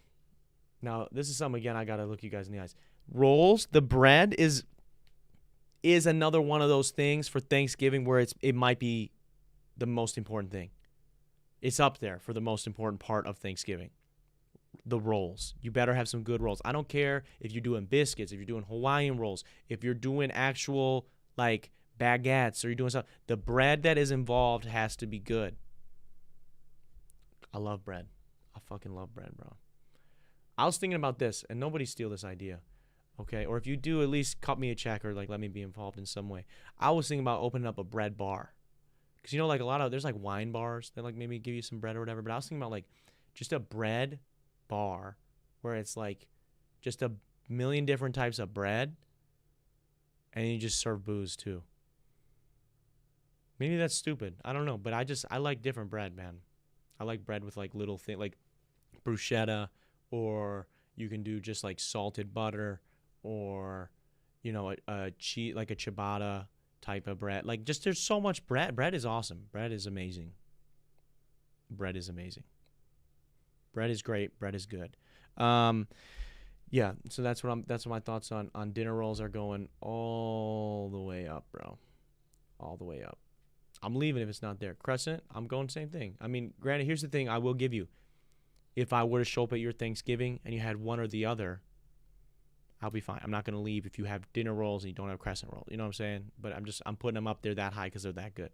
Now, this is something, again, I got to look you guys in the eyes. Rolls, the bread is another one of those things for Thanksgiving where it might be the most important thing. It's up there for the most important part of Thanksgiving. The rolls. You better have some good rolls. I don't care if you're doing biscuits, if you're doing Hawaiian rolls, if you're doing actual, like, baguettes, or you're doing something. The bread that is involved has to be good. I love bread. I fucking love bread, bro. I was thinking about this, and nobody steal this idea, okay? Or if you do, at least cut me a check or like let me be involved in some way. I was thinking about opening up a bread bar, because you know, like there's like wine bars that like maybe give you some bread or whatever. But I was thinking about like just a bread bar where it's like just a million different types of bread, and you just serve booze too. Maybe that's stupid. I don't know, but I like different bread, man. I like bread with like little things like bruschetta, or you can do just like salted butter, or you know, a cheese, like a ciabatta type of bread. Like, just there's so much bread. Bread is awesome. Bread is amazing. Bread is amazing. Bread is great. Bread is good. Yeah. So that's what my thoughts on dinner rolls are going all the way up, bro. All the way up. I'm leaving if it's not there. Crescent, I'm going same thing. I mean, granted, here's the thing I will give you. If I were to show up at your Thanksgiving and you had one or the other, I'll be fine. I'm not going to leave if you have dinner rolls and you don't have crescent rolls. You know what I'm saying? But I'm putting them up there that high because they're that good.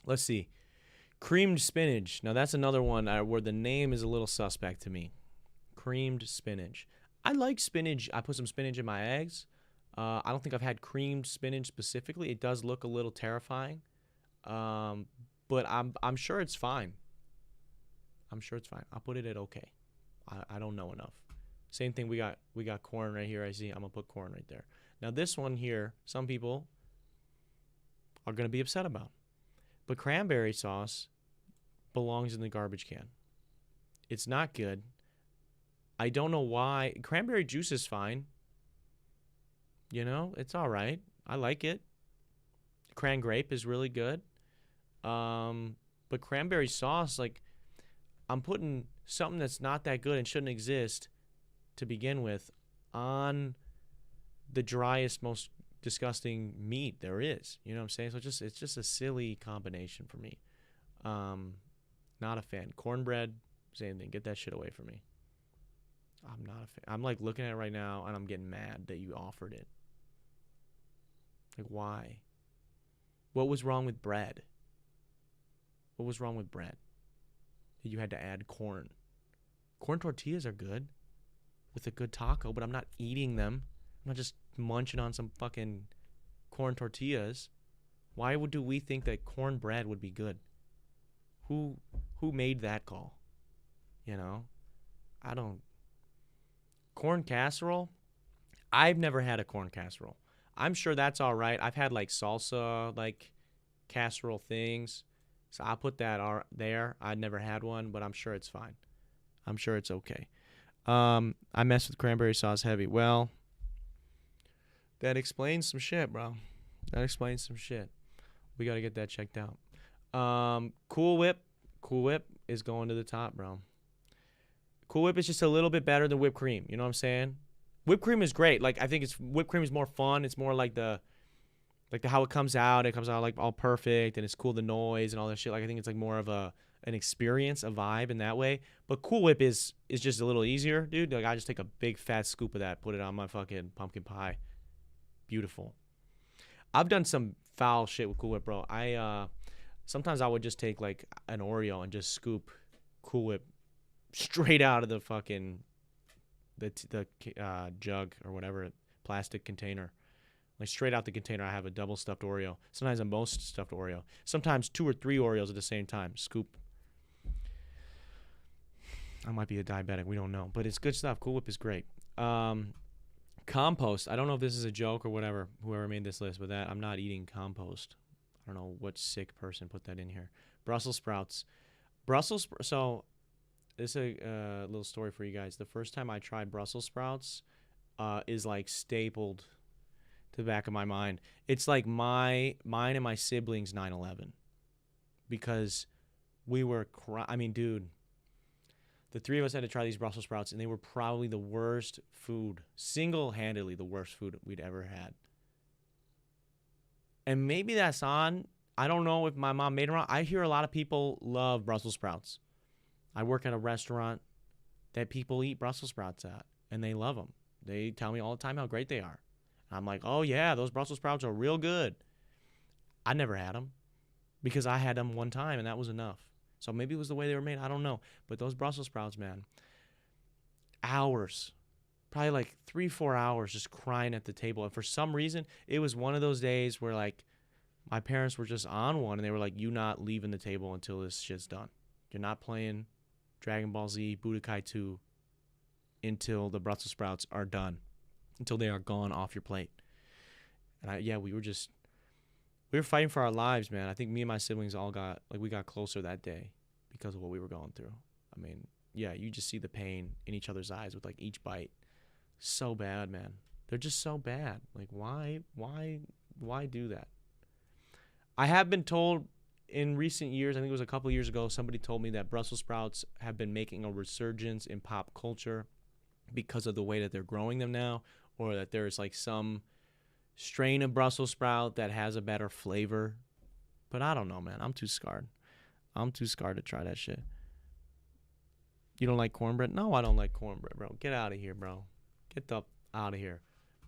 Let's see. Creamed spinach. Now, that's another one where the name is a little suspect to me. Creamed spinach. I like spinach. I put some spinach in my eggs. I don't think I've had creamed spinach specifically. It does look a little terrifying, but I'm sure it's fine. I'm sure it's fine. I'll put it at okay. I don't know enough. Same thing. We got corn right here. I see. I'm gonna put corn right there. Now this one here, some people are gonna be upset about, but cranberry sauce belongs in the garbage can. It's not good. I don't know why. Cranberry juice is fine. You know, it's all right. I like it. Cran grape is really good. But cranberry sauce, like, I'm putting something that's not that good and shouldn't exist to begin with on the driest, most disgusting meat there is. You know what I'm saying? So it's just a silly combination for me. Not a fan. Cornbread, same thing. Get that shit away from me. I'm not a fan. I'm like looking at it right now and I'm getting mad that you offered it. Like, why? What was wrong with bread? What was wrong with bread? You had to add corn. Corn tortillas are good with a good taco, but I'm not eating them. I'm not just munching on some fucking corn tortillas. Why do we think that cornbread would be good? Who made that call? You know? I don't. Corn casserole? I've never had a corn casserole. I'm sure that's all right. I've had like salsa, like casserole things. So I'll put that there. I'd never had one, but I'm sure it's fine. I'm sure it's okay. I mess with cranberry sauce heavy. Well, that explains some shit, bro. That explains some shit. We got to get that checked out. Cool Whip. Cool Whip is going to the top, bro. Cool Whip is just a little bit better than whipped cream. You know what I'm saying? Whipped cream is great. Like, I think whipped cream is more fun. It's more like how it comes out. It comes out like all perfect and it's cool, the noise and all that shit. Like, I think it's like more of an experience, a vibe in that way. But Cool Whip is just a little easier, dude. Like, I just take a big fat scoop of that, put it on my fucking pumpkin pie. Beautiful. I've done some foul shit with Cool Whip, bro. Sometimes I would just take like an Oreo and just scoop Cool Whip straight out of the fucking the jug or whatever, plastic container. Like straight out the container, I have a double stuffed Oreo. Sometimes a most stuffed Oreo. Sometimes 2 or 3 Oreos at the same time. Scoop. I might be a diabetic. We don't know. But it's good stuff. Cool Whip is great. Compost. I don't know if this is a joke or whatever, whoever made this list, but I'm not eating compost. I don't know what sick person put that in here. Brussels sprouts. So this is a little story for you guys. The first time I tried Brussels sprouts is like stapled to the back of my mind. It's like mine and my siblings 9/11 because we were I mean, dude, the 3 of us had to try these Brussels sprouts and they were probably the worst food, single-handedly the worst food we'd ever had. And maybe that's on. I don't know if my mom made them wrong. I hear a lot of people love Brussels sprouts. I work at a restaurant that people eat Brussels sprouts at, and they love them. They tell me all the time how great they are. I'm like, oh, yeah, those Brussels sprouts are real good. I never had them because I had them one time, and that was enough. So maybe it was the way they were made. I don't know. But those Brussels sprouts, man, hours, probably like 3-4 hours just crying at the table. And for some reason, it was one of those days where, like, my parents were just on one, and they were like, you not leaving the table until this shit's done. You're not playing Dragon Ball Z Budokai 2 until the Brussels sprouts are done, until they are gone off your plate. And we were fighting for our lives, man. I think me and my siblings we got closer that day because of what we were going through. I mean, yeah, you just see the pain in each other's eyes with like each bite. So bad, man. They're just so bad. Like, why do that? I have been told in recent years, I think it was a couple years ago, somebody told me that Brussels sprouts have been making a resurgence in pop culture because of the way that they're growing them now, or that there's like some strain of Brussels sprout that has a better flavor. But I don't know, man. I'm too scarred. I'm too scarred to try that shit. You don't like cornbread? No, I don't like cornbread, bro. Get out of here, bro. Get the out of here.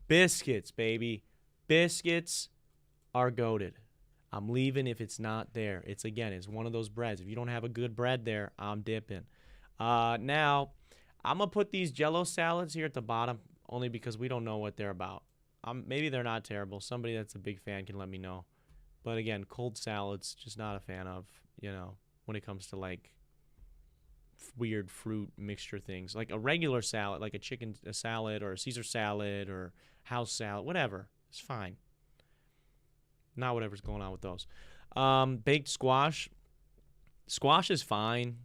Biscuits, baby. Biscuits are goated. I'm leaving if it's not there. It's one of those breads. If you don't have a good bread there, I'm dipping. Now, I'm going to put these Jell-O salads here at the bottom only because we don't know what they're about. Maybe they're not terrible. Somebody that's a big fan can let me know. But again, cold salads, just not a fan of, when it comes to like weird fruit mixture things. Like a regular salad, like a salad or a Caesar salad or house salad, whatever. It's fine. Not whatever's going on with those. Baked squash. Squash is fine.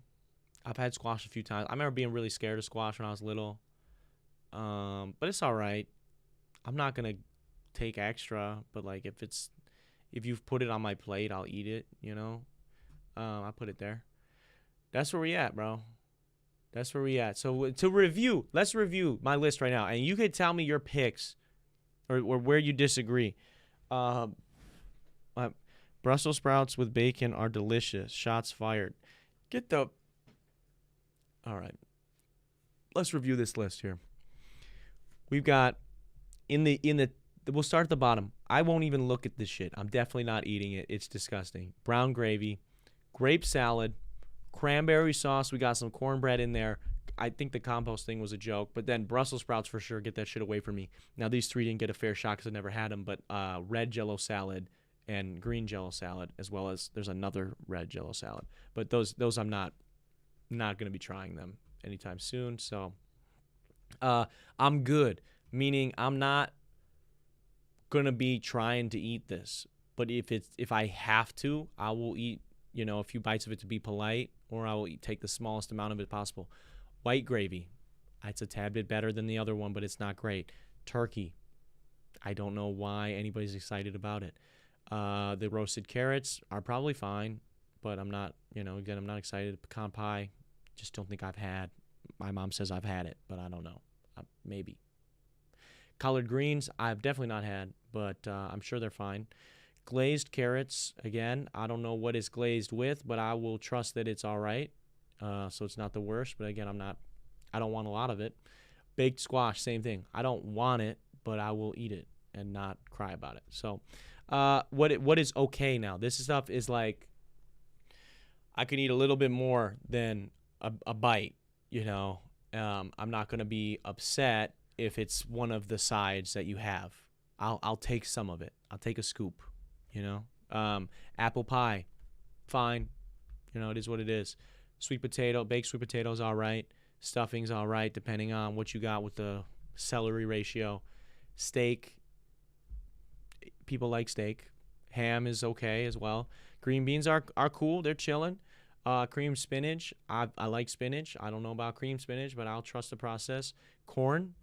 I've had squash a few times. I remember being really scared of squash when I was little. But it's all right. I'm not going to take extra, but like if you've put it on my plate, I'll eat it, I put it there. That's where we at, bro. That's where we at. So to review, let's review my list right now, and you could tell me your picks or where you disagree. Uh, Brussels sprouts with bacon are delicious. Shots fired. Get the. All right. Let's review this list here. We've got in the we'll start at the bottom. I won't even look at this shit. I'm definitely not eating it. It's disgusting. Brown gravy, grape salad, cranberry sauce. We got some cornbread in there. I think the compost thing was a joke, but then Brussels sprouts for sure. Get that shit away from me. Now these three didn't get a fair shot because I never had them, but red Jello salad and green Jello salad, as well as there's another red Jello salad. But those I'm not gonna be trying them anytime soon. So I'm good, meaning I'm not gonna be trying to eat this. But if I have to, I will eat a few bites of it to be polite, or I will take the smallest amount of it possible. White gravy, it's a tad bit better than the other one, but it's not great. Turkey, I don't know why anybody's excited about it. The roasted carrots are probably fine, but I'm not, again, I'm not excited. Pecan pie, just don't think I've had. My mom says I've had it, but I don't know. Maybe. Collard greens, I've definitely not had, but I'm sure they're fine. Glazed carrots, again, I don't know what it's glazed with, but I will trust that it's all right. So it's not the worst, but again, I don't want a lot of it. Baked squash, same thing. I don't want it, but I will eat it and not cry about it. So what is okay now? This stuff is like, I can eat a little bit more than a bite, I'm not going to be upset if it's one of the sides that you have. I'll take some of it. I'll take a scoop, apple pie, fine. It is what it is. Baked sweet potatoes, all right. Stuffing's all right, depending on what you got with the celery ratio. Steak, people like steak. Ham is okay as well. Green beans are cool. They're chilling. Cream spinach, I like spinach. I don't know about cream spinach, but I'll trust the process. Corn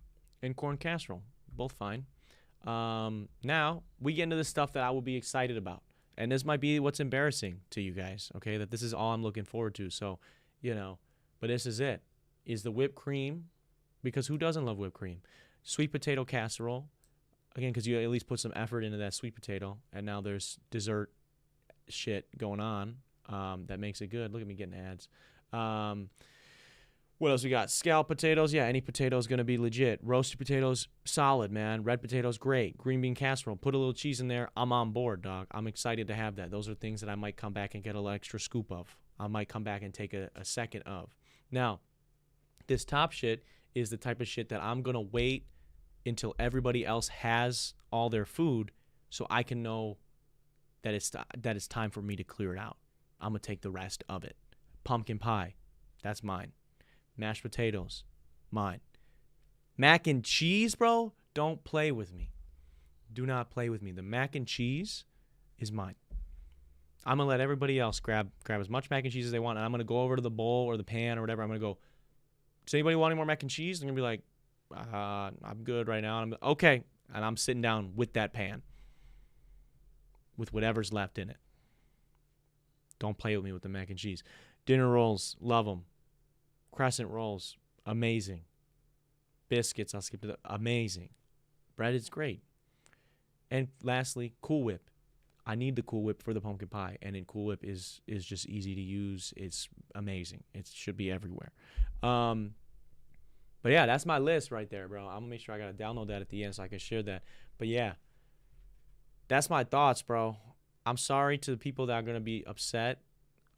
and corn casserole, both fine. Now, we get into the stuff that I will be excited about. And this might be what's embarrassing to you guys, okay, that this is all I'm looking forward to. So, but this is it, is the whipped cream, because who doesn't love whipped cream? Sweet potato casserole, again, because you at least put some effort into that sweet potato, and now there's dessert shit going on that makes it good. Look at me getting ads. What else we got? Scalloped potatoes. Yeah, any potato is going to be legit. Roasted potatoes, solid, man. Red potatoes, great. Green bean casserole, put a little cheese in there. I'm on board, dog. I'm excited to have that. Those are things that I might come back and get a little extra scoop of. I might come back and take a second of. Now, this top shit is the type of shit that I'm going to wait until everybody else has all their food so I can know that it's time for me to clear it out. I'm going to take the rest of it. Pumpkin pie, that's mine. Mashed potatoes, mine. Mac and cheese, bro, don't play with me. Do not play with me. The mac and cheese is mine. I'm going to let everybody else grab as much mac and cheese as they want, and I'm going to go over to the bowl or the pan or whatever. I'm going to go, does anybody want any more mac and cheese? They're going to be like, I'm good right now. And I'm okay. And I'm sitting down with that pan with whatever's left in it. Don't play with me with the mac and cheese. Dinner rolls, love them. Crescent rolls, amazing. Biscuits, I'll skip to the amazing. Bread is great. And lastly, Cool Whip. I need the Cool Whip for the pumpkin pie, and then Cool Whip is just easy to use. It's amazing. It should be everywhere. But yeah, that's my list right there, bro. I'm gonna make sure I gotta download that at the end so I can share that. But yeah, that's my thoughts, bro. I'm sorry to the people that are gonna be upset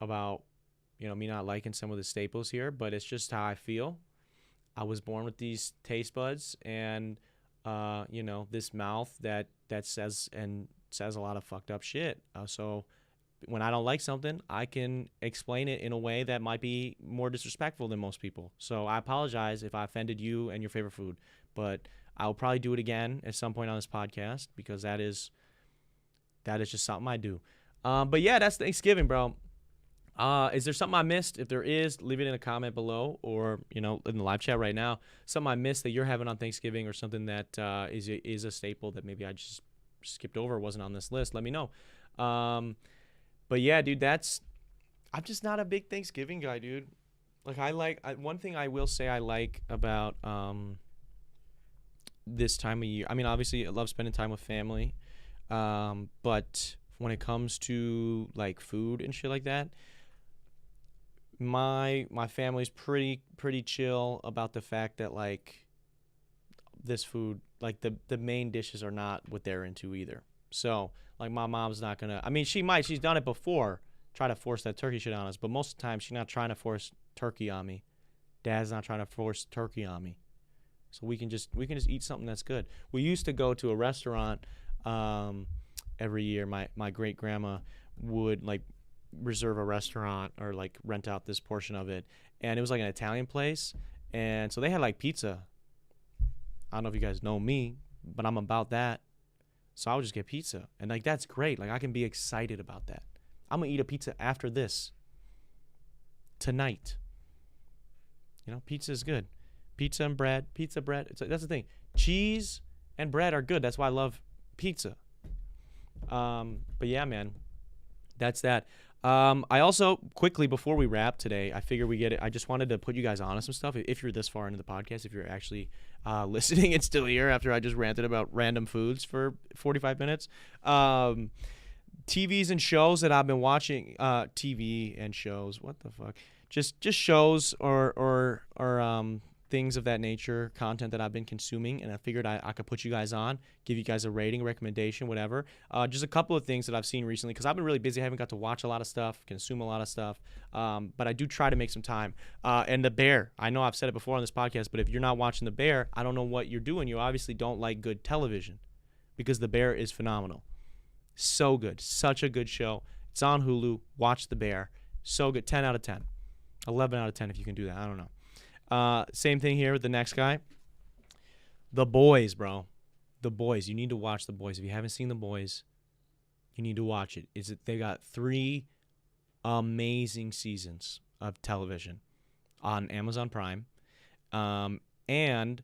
about me not liking some of the staples here, but it's just how I feel. I was born with these taste buds and this mouth that says a lot of fucked up shit. So when I don't like something, I can explain it in a way that might be more disrespectful than most people. So I apologize if I offended you and your favorite food, but I'll probably do it again at some point on this podcast because that is just something I do. But yeah, that's Thanksgiving, bro. Is there something I missed? If there is, leave it in a comment below or, in the live chat right now. Something I missed that you're having on Thanksgiving or something that is a staple that maybe I just skipped over or wasn't on this list. Let me know. But yeah, dude, I'm just not a big Thanksgiving guy, dude. Like one thing I will say I like about this time of year. I mean, obviously, I love spending time with family, but when it comes to like food and shit like that, my family's pretty chill about the fact that like this food, like the main dishes are not what they're into either. So like my mom's not gonna. I mean, she's done it before, try to force that turkey shit on us, but most of the time she's not trying to force turkey on me. Dad's not trying to force turkey on me. So we can just eat something that's good. We used to go to a restaurant every year. My great grandma would like reserve a restaurant or like rent out this portion of it, and it was like an Italian place, and so they had like pizza. I don't know if you guys know me, but I'm about that. So I would just get pizza, and like that's great. Like I can be excited about that. I'm gonna eat a pizza after this tonight. You know, pizza is good. Pizza and bread, pizza bread. That's the thing. Cheese and bread are good. That's why I love pizza. But yeah, man, that's that. I also quickly before we wrap today, I figure we get it. I just wanted to put you guys on some stuff. If you're this far into the podcast, if you're actually listening and still here after I just ranted about random foods for 45 minutes, TVs and shows that I've been watching. TV and shows. What the fuck? Just shows or things of that nature, content that I've been consuming, and I figured I could put you guys on, give you guys a rating, recommendation, whatever. Just a couple of things that I've seen recently, because I've been really busy. I haven't got to watch a lot of stuff, consume a lot of stuff, but I do try to make some time. And The Bear, I know I've said it before on this podcast, but if you're not watching The Bear, I don't know what you're doing. You obviously don't like good television, because The Bear is phenomenal. So good. Such a good show. It's on Hulu. Watch The Bear. So good. 10 out of 10. 11 out of 10 if you can do that. I don't know. Same thing here with the next guy. The Boys, bro. The Boys. You need to watch The Boys. If you haven't seen The Boys, you need to watch it. They got 3 amazing seasons of television on Amazon Prime. And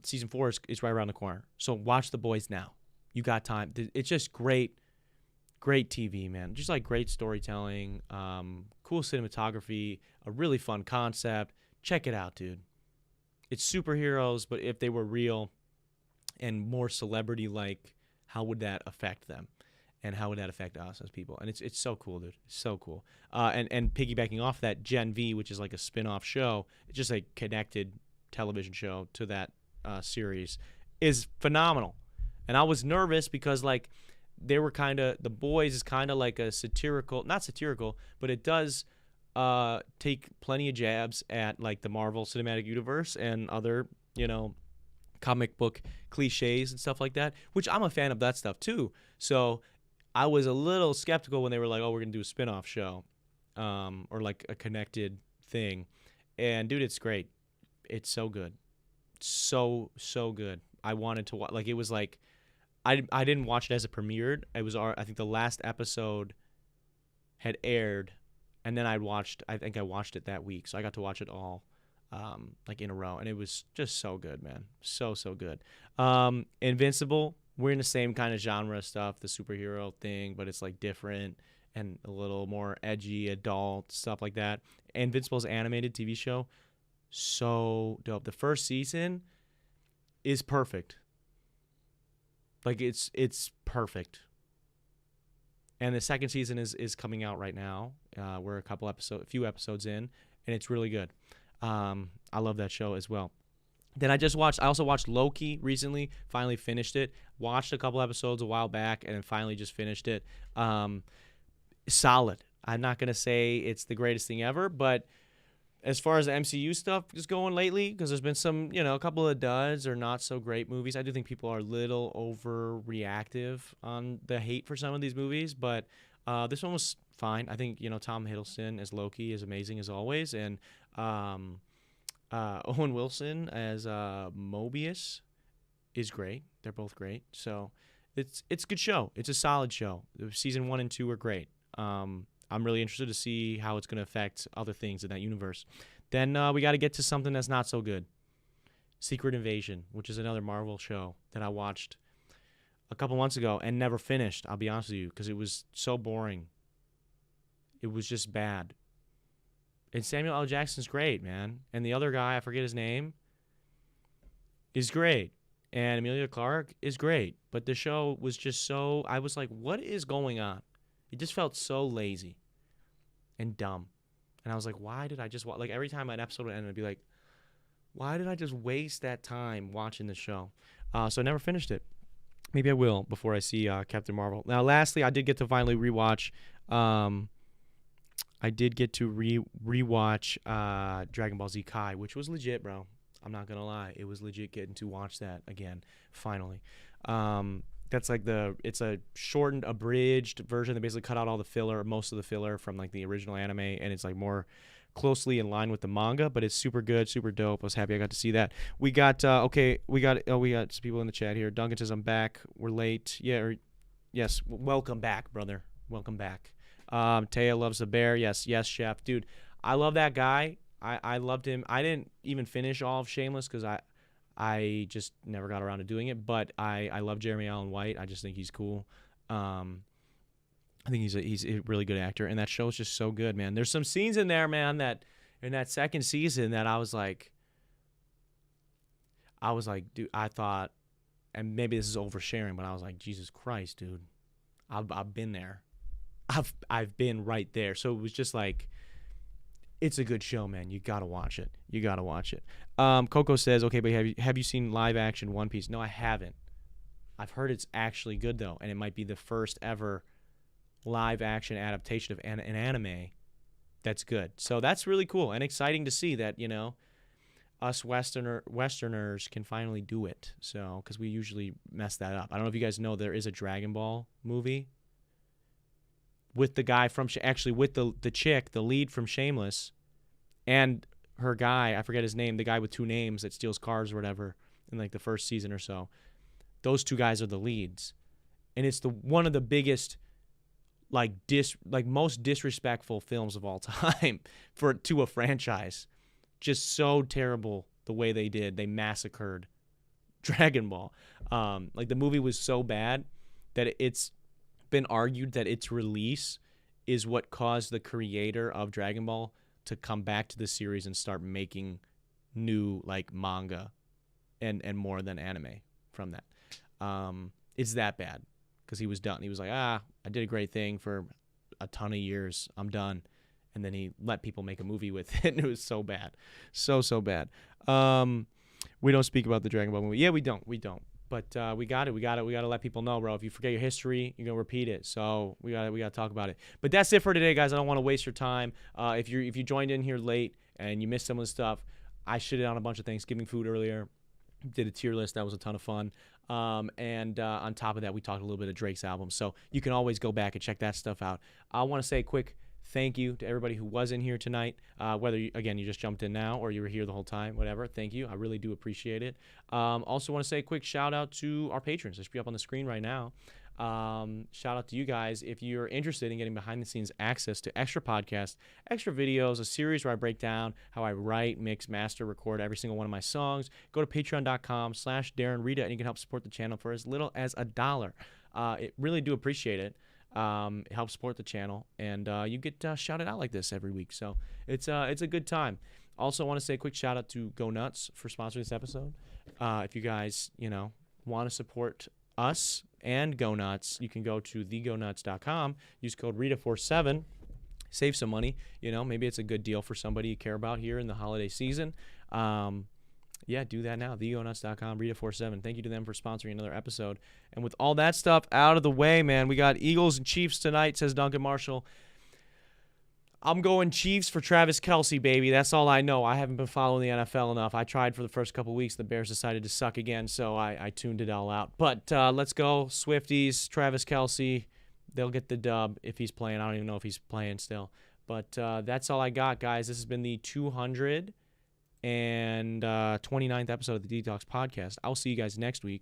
season 4 is right around the corner. So watch The Boys now. You got time. It's just great TV, man. Just like great storytelling, cool cinematography, a really fun concept. Check it out, dude. It's superheroes, but if they were real and more celebrity-like, how would that affect them? And how would that affect us as people? And it's so cool, dude. It's so cool. And piggybacking off that, Gen V, which is like a spin-off show, it's just a connected television show to that series, is phenomenal. And I was nervous because, like, they were kind of, The Boys is kind of like a satirical, not satirical, but it does take plenty of jabs at like the Marvel Cinematic Universe and other, comic book cliches and stuff like that, which I'm a fan of that stuff too. So I was a little skeptical when they were like, oh, we're going to do a spin-off show or like a connected thing. And dude, it's great. It's so good. So good. I wanted to watch, like, it was like, I didn't watch it as it premiered. It was, I think the last episode had aired, and then I think I watched it that week. So I got to watch it all like in a row, and it was just so good, man. So good. Invincible, we're in the same kind of genre stuff, the superhero thing, but it's like different and a little more edgy, adult, stuff like that. Invincible's animated TV show, so dope. The first season is perfect. Like it's perfect. And the second season is coming out right now. We're a few episodes in, and it's really good. I love that show as well. Then I also watched Loki recently, finally finished it. Watched a couple episodes a while back, and then finally just finished it. Solid. I'm not going to say it's the greatest thing ever, but as far as the MCU stuff is going lately, because there's been some, a couple of duds or not so great movies. I do think people are a little overreactive on the hate for some of these movies, but this one was fine. I think, Tom Hiddleston as Loki is amazing as always, and Owen Wilson as Mobius is great. They're both great. So it's a good show. It's a solid show. Season 1 and 2 are great. I'm really interested to see how it's going to affect other things in that universe. Then we got to get to something that's not so good. Secret Invasion, which is another Marvel show that I watched a couple months ago and never finished, I'll be honest with you, because it was so boring. It was just bad. And Samuel L. Jackson's great, man. And the other guy, I forget his name, is great. And Emilia Clarke is great. But the show was just so, I was like, what is going on? It just felt so lazy and dumb. And I was like, why did I just watch? Like, every time an episode would end, I'd be like, why did I just waste that time watching the show? So I never finished it. Maybe I will before I see Captain Marvel. Now, lastly, I did get to finally rewatch. I did get to rewatch Dragon Ball Z Kai, which was legit, bro. I'm not gonna lie, it was legit getting to watch that again. Finally, that's like it's a shortened, abridged version. They basically cut out all the filler, most of the filler from like the original anime, and it's like more closely in line with the manga. But it's super good, super dope. I was happy I got to see that. We got we got some people in the chat here. Duncan says I'm back. We're late. Yeah, yes. Welcome back, brother. Welcome back. Taya loves the bear. Yes, chef. Dude, I love that guy. I loved him. I didn't even finish all of Shameless because I just never got around to doing it. But I love Jeremy Allen White. I just think he's cool. I think he's a really good actor, and that show is just so good, man. There's some scenes in there, man, that in that second season that I was like, dude, I thought, and maybe this is oversharing, but I was like, Jesus Christ, dude, I've been there. I've been right there. So it was just like, it's a good show, man. You gotta watch it. Coco says, okay, but have you seen live action One Piece? No, I haven't. I've heard it's actually good though, and it might be the first ever live action adaptation of an anime that's good. So that's really cool and exciting to see that, you know, us Westerners can finally do it. So, because we usually mess that up. I don't know if you guys know there is a Dragon Ball movie with the guy from with the chick, the lead from Shameless, and her guy, I forget his name, the guy with two names that steals cars or whatever in like the first season or so. Those two guys are the leads, and it's one of the biggest, most disrespectful films of all time to a franchise. Just so terrible the way they massacred Dragon Ball. Like the movie was so bad that it's been argued that its release is what caused the creator of Dragon Ball to come back to the series and start making new like manga and more than anime from that. It's that bad because he was done. He was like, I did a great thing for a ton of years. I'm done. And then he let people make a movie with it, and it was so bad. So bad. We don't speak about the Dragon Ball movie. Yeah, we don't. But we got to let people know, bro. If you forget your history, you're gonna repeat it. So we gotta talk about it. But that's it for today, guys. I don't want to waste your time. If you joined in here late and you missed some of the stuff, I shitted on a bunch of Thanksgiving food earlier. Did a tier list. That was a ton of fun. And on top of that, we talked a little bit of Drake's album. So you can always go back and check that stuff out. I want to say a quick thank you to everybody who was in here tonight, whether, you just jumped in now or you were here the whole time, whatever. Thank you. I really do appreciate it. Also want to say a quick shout out to our patrons. They should be up on the screen right now. Shout out to you guys. If you're interested in getting behind the scenes access to extra podcasts, extra videos, a series where I break down how I write, mix, master, record every single one of my songs, go to patreon.com/Darren Rita, and you can help support the channel for as little as $1. It really do appreciate it. It helps support the channel, and you get shouted out like this every week. So it's a good time. Also want to say a quick shout out to Go Nutz for sponsoring this episode. If you guys, want to support us and Go Nutz, you can go to thegonutz.com, use code Rita47, save some money. Maybe it's a good deal for somebody you care about here in the holiday season. Yeah, do that now. thegonutz.com, Rita47. Thank you to them for sponsoring another episode. And with all that stuff out of the way, man, we got Eagles and Chiefs tonight, says Duncan Marshall. I'm going Chiefs for Travis Kelce, baby. That's all I know. I haven't been following the NFL enough. I tried for the first couple weeks. The Bears decided to suck again, so I tuned it all out. But let's go, Swifties, Travis Kelce. They'll get the dub if he's playing. I don't even know if he's playing still. But that's all I got, guys. This has been the 229th episode of the Detox Podcast. I'll see you guys next week.